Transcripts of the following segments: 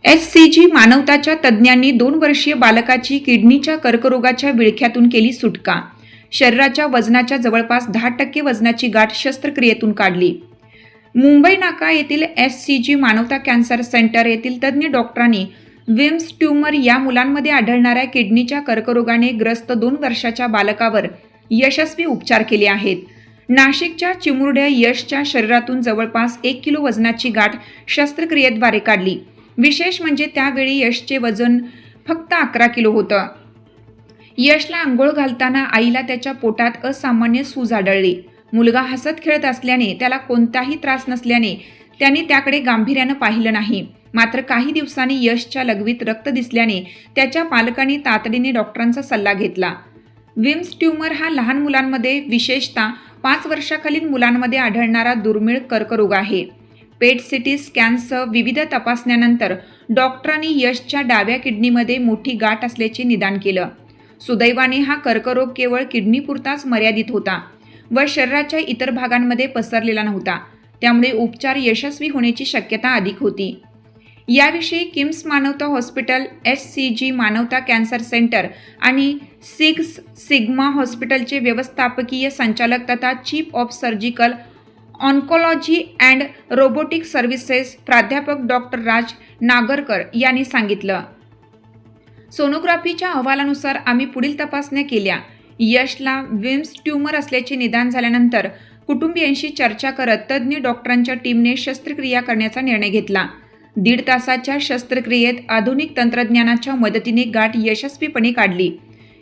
SCG मानवताच्या तज्ज्ञांनी 2 वर्षीय बालकाची किडनीच्या कर्करोगाच्या विळख्यातून केली सुटका. शरीराच्या वजनाच्या जवळपास 10% वजनाची गाठ शस्त्रक्रियेतून काढली. मुंबई नाका येथील एससीजी मानवता कॅन्सर सेंटर येथील तज्ज्ञ डॉक्टरांनी विम्स ट्यूमर या मुलांमध्ये आढळणाऱ्या किडनीच्या कर्करोगाने ग्रस्त 2 वर्षाच्या बालकावर यशस्वी उपचार केले आहेत. नाशिकच्या चिमुरड्या यशच्या शरीरातून जवळपास 1 किलो वजनाची गाठ शस्त्रक्रियेद्वारे काढली. विशेष म्हणजे त्यावेळी यशचे वजन फक्त 11 किलो होतं. यशला अंघोळ घालताना आईला त्याच्या पोटात असामान्य सूज आढळली. मुलगा हसत खेळत असल्याने त्याला कोणताही त्रास नसल्याने त्याने त्याकडे गांभीर्यानं पाहिलं नाही. मात्र काही दिवसांनी यशच्या लघवीत रक्त दिसल्याने त्याच्या पालकांनी तातडीने डॉक्टरांचा सल्ला घेतला. विम्स ट्यूमर हा लहान मुलांमध्ये विशेषतः 5 वर्षाखालील मुलांमध्ये आढळणारा दुर्मिळ कर्करोग आहे. पेट सिटी स्कॅनसह विविध तपासण्यानंतर डॉक्टरांनी यशच्या डाव्या किडनीमध्ये मोठी गाठ असल्याचे निदान केलं. सुदैवाने हा कर्करोग केवळ किडनीपुरताच मर्यादित होता व शरीराच्या इतर भागांमध्ये पसरलेला नव्हता. त्यामुळे उपचार यशस्वी होण्याची शक्यता अधिक होती. याविषयी किम्स मानवता हॉस्पिटल, एससीजी मानवता कॅन्सर सेंटर आणि सिक्स सिग्मा हॉस्पिटलचे व्यवस्थापकीय संचालक तथा chief of surgical oncology and robotic services प्राध्यापक डॉक्टर राज नागरकर यांनी सांगितलं. सोनोग्राफीच्या अहवालानुसार आम्ही पुढील तपासण्या केल्या. यशला विम्स ट्यूमर असल्याचे निदान झाल्यानंतर कुटुंबियांशी चर्चा करत तज्ज्ञ डॉक्टरांच्या टीमने शस्त्रक्रिया करण्याचा निर्णय घेतला. 1.5 तासाच्या शस्त्रक्रियेत आधुनिक तंत्रज्ञानाच्या मदतीने गाठ यशस्वीपणे काढली.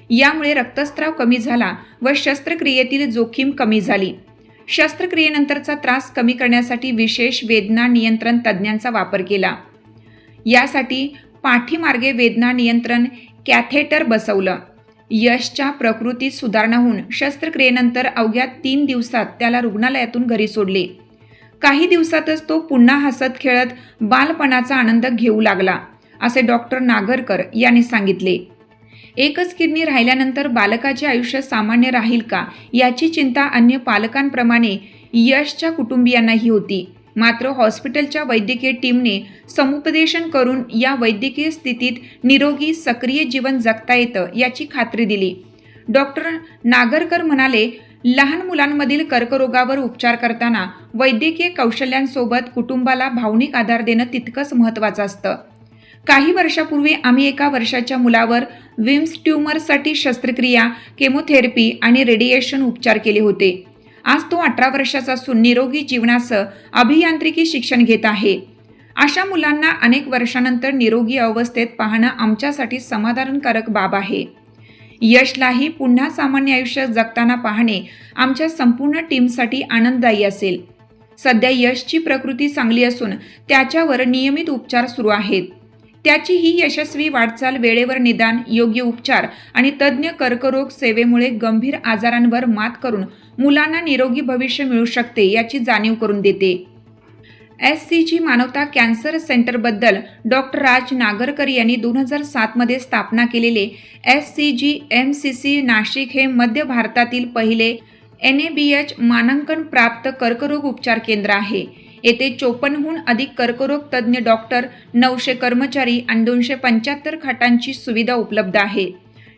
यामुळे रक्तस्राव कमी झाला व शस्त्रक्रियेतील जोखीम कमी झाली. शस्त्रक्रियेनंतरचा त्रास कमी करण्यासाठी विशेष वेदना नियंत्रण तज्ज्ञांचा वापर केला. यासाठी पाठीमार्गे वेदना नियंत्रण कॅथेटर बसवलं. यशच्या प्रकृतीत सुधारणा होऊन शस्त्रक्रियेनंतर अवघ्या 3 दिवसात त्याला रुग्णालयातून घरी सोडले. काही दिवसातच तो पुन्हा हसत खेळत बालपणाचा आनंद घेऊ लागला, असे डॉक्टर नागरकर यांनी सांगितले. एकच किडनी राहिल्यानंतर बालकाचे आयुष्य सामान्य राहील का याची चिंता अन्य पालकांप्रमाणे यशच्या कुटुंबियांनाही होती. मात्र हॉस्पिटलच्या वैद्यकीय टीमने समुपदेशन करून या वैद्यकीय स्थितीत निरोगी सक्रिय जीवन जगता येतं याची खात्री दिली. डॉक्टर नागरकर म्हणाले, लहान मुलांमधील कर्करोगावर उपचार करताना वैद्यकीय कौशल्यांसोबत कुटुंबाला भावनिक आधार देणं तितकंच महत्त्वाचं असतं. काही वर्षापूर्वी आम्ही एका वर्षाच्या मुलावर विम्स ट्यूमरसाठी शस्त्रक्रिया, केमोथेरपी आणि रेडिएशन उपचार केले होते. आज तो 18 वर्षाचा असून निरोगी जीवनासह अभियांत्रिकी शिक्षण घेत आहे. अशा मुलांना अनेक वर्षानंतर निरोगी अवस्थेत पाहणं आमच्यासाठी समाधानकारक बाब आहे. यशलाही पुन्हा सामान्य आयुष्य जगताना पाहणे आमच्या संपूर्ण टीमसाठी आनंददायी असेल. सध्या यशची प्रकृती चांगली असून त्याच्यावर नियमित उपचार सुरू आहेत. त्याची ही यशस्वी वाटचाल वेळेवर निदान, योग्य उपचार आणि तज्ज्ञ कर्करोग सेवेमुळे गंभीर आजारांवर मात करून मुलांना निरोगी भविष्य मिळू शकते याची जाणीव करून देते. एससीजी मानवता कॅन्सर सेंटरबद्दल डॉक्टर राज नागरकर यांनी 2007 मध्ये स्थापना केलेले एससीजी एमसीसी नाशिक हे मध्य भारतातील पहिले NABH मानांकन प्राप्त कर्करोग उपचार केंद्र आहे. येथे 54हून अधिक कर्करोग तज्ज्ञ डॉक्टर, 900 कर्मचारी आणि 275 खाटांची सुविधा उपलब्ध आहे.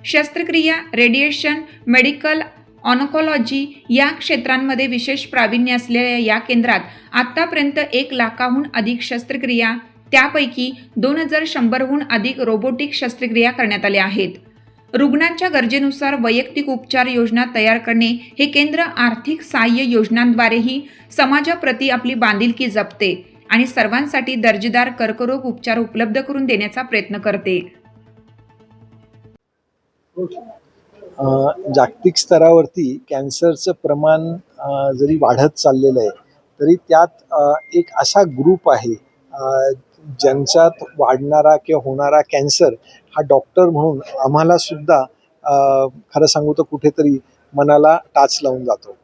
शस्त्रक्रिया, रेडिएशन, मेडिकल ऑन्कोलॉजी या क्षेत्रांमध्ये विशेष प्रावीण्य असलेल्या या केंद्रात आत्तापर्यंत 1 लाखाहून अधिक शस्त्रक्रिया, त्यापैकी 2100हून अधिक रोबोटिक शस्त्रक्रिया करण्यात आल्या आहेत. रुग्णांच्या गरजेनुसार वैयक्तिक उपचार योजना तयार करणे हे केंद्र आर्थिक सहाय्य योजनांद्वारेही समाजाप्रती आपली बांधिलकी जपते आणि सर्वांसाठी दर्जेदार कर्करोग उपचार उपलब्ध करून देण्याचा प्रयत्न करते. जागतिक स्तरावरती कॅन्सरचं प्रमाण जरी वाढत चाललेलं आहे तरी त्यात एक असा ग्रुप आहे ज्यांच्यात वाढणारा किंवा होणारा कॅन्सर हा डॉक्टर म्हणून आम्हाला सुद्धा खरं सांगू तर कुठेतरी मनाला टाच लावून जातो.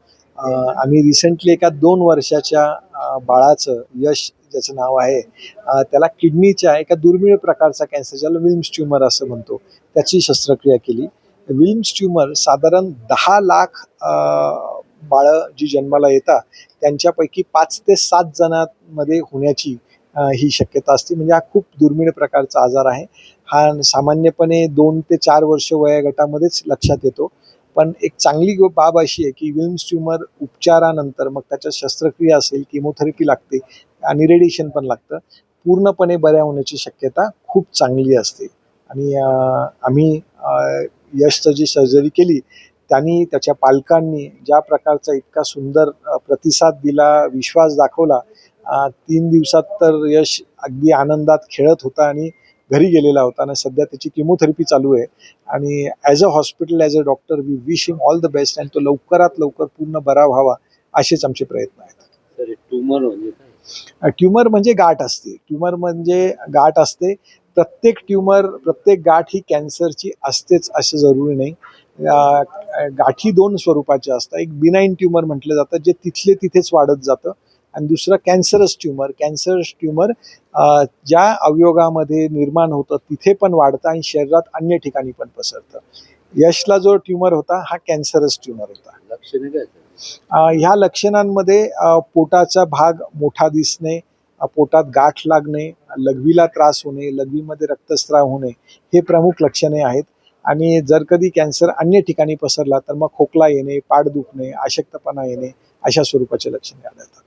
आम्ही रिसेंटली एका 2 वर्षाच्या बाळाचं, यश ज्याचं नाव आहे, त्याला किडनीच्या एका दुर्मिळ प्रकारचा कॅन्सर, ज्याला विल्म्स ट्यूमर असं म्हणतो, त्याची शस्त्रक्रिया केली. विल्म्स ट्यूमर साधारण 10 लाख बाळं जी जन्माला येतात त्यांच्यापैकी 5 ते 7 जणांमध्ये होण्याची ही शक्यता असते. म्हणजे हा खूप दुर्मिळ प्रकारचा आजार आहे. हा सामान्यपणे 2 ते 4 वर्ष वयोगटामध्येच लक्षात येतो. पण एक चांगली बाब अशी आहे की विल्म्स ट्यूमर उपचारानंतर मग त्याच्यात शस्त्रक्रिया असेल, किमोथेरपी लागते आणि रेडिएशन पण लागतं. पूर्णपणे बऱ्या होण्याची शक्यता खूप चांगली असते. आणि आम्ही यशचं जी सर्जरी केली त्यांनी त्याच्या पालकांनी ज्या प्रकारचा इतका सुंदर प्रतिसाद दिला, विश्वास दाखवला. 3 दिवसात तर यश अगदी आनंदात खेळत होता आणि घरी गेलेला होता आणि सध्या त्याची किमोथेरपी चालू आहे. आणि as a hospital, as a doctor V wish him all the best आणि तो लवकरात लवकर पूर्ण बरा व्हावा असेच आमचे प्रयत्न आहेत. सर ट्यूमर म्हणजे काय? ट्यूमर म्हणजे गाठ असते. ट्यूमर म्हणजे गाठ असते. प्रत्येक गाठ ही कॅन्सरची असतेच असं जरुरी नाही. गाठी 2 स्वरूपाच्या असतात. एक बिनाईन ट्यूमर म्हटलं जातं, जे तिथले तिथेच वाढत जातं आणि दुसरं कॅन्सरस ट्यूमर. कॅन्सरस ट्यूमर ज्या अवयवामध्ये निर्माण होतं तिथे पण वाढतं आणि शरीरात अन्य ठिकाणी पण पसरतं. यशला जो ट्यूमर होता हा कॅन्सरस ट्यूमर होता. लक्षणे काय सर? ह्या लक्षणांमध्ये पोटाचा भाग मोठा दिसणे, पोटात गाठ लागणे, लघवीला त्रास होणे, लघवीमध्ये रक्तस्राव होणे हे प्रमुख लक्षणे आहेत. आणि जर कधी कॅन्सर अन्य ठिकाणी पसरला तर मग खोकला येणे, पाठ दुखणे, अशक्तपणा येणे अशा स्वरूपाचे लक्षणे आढळतात.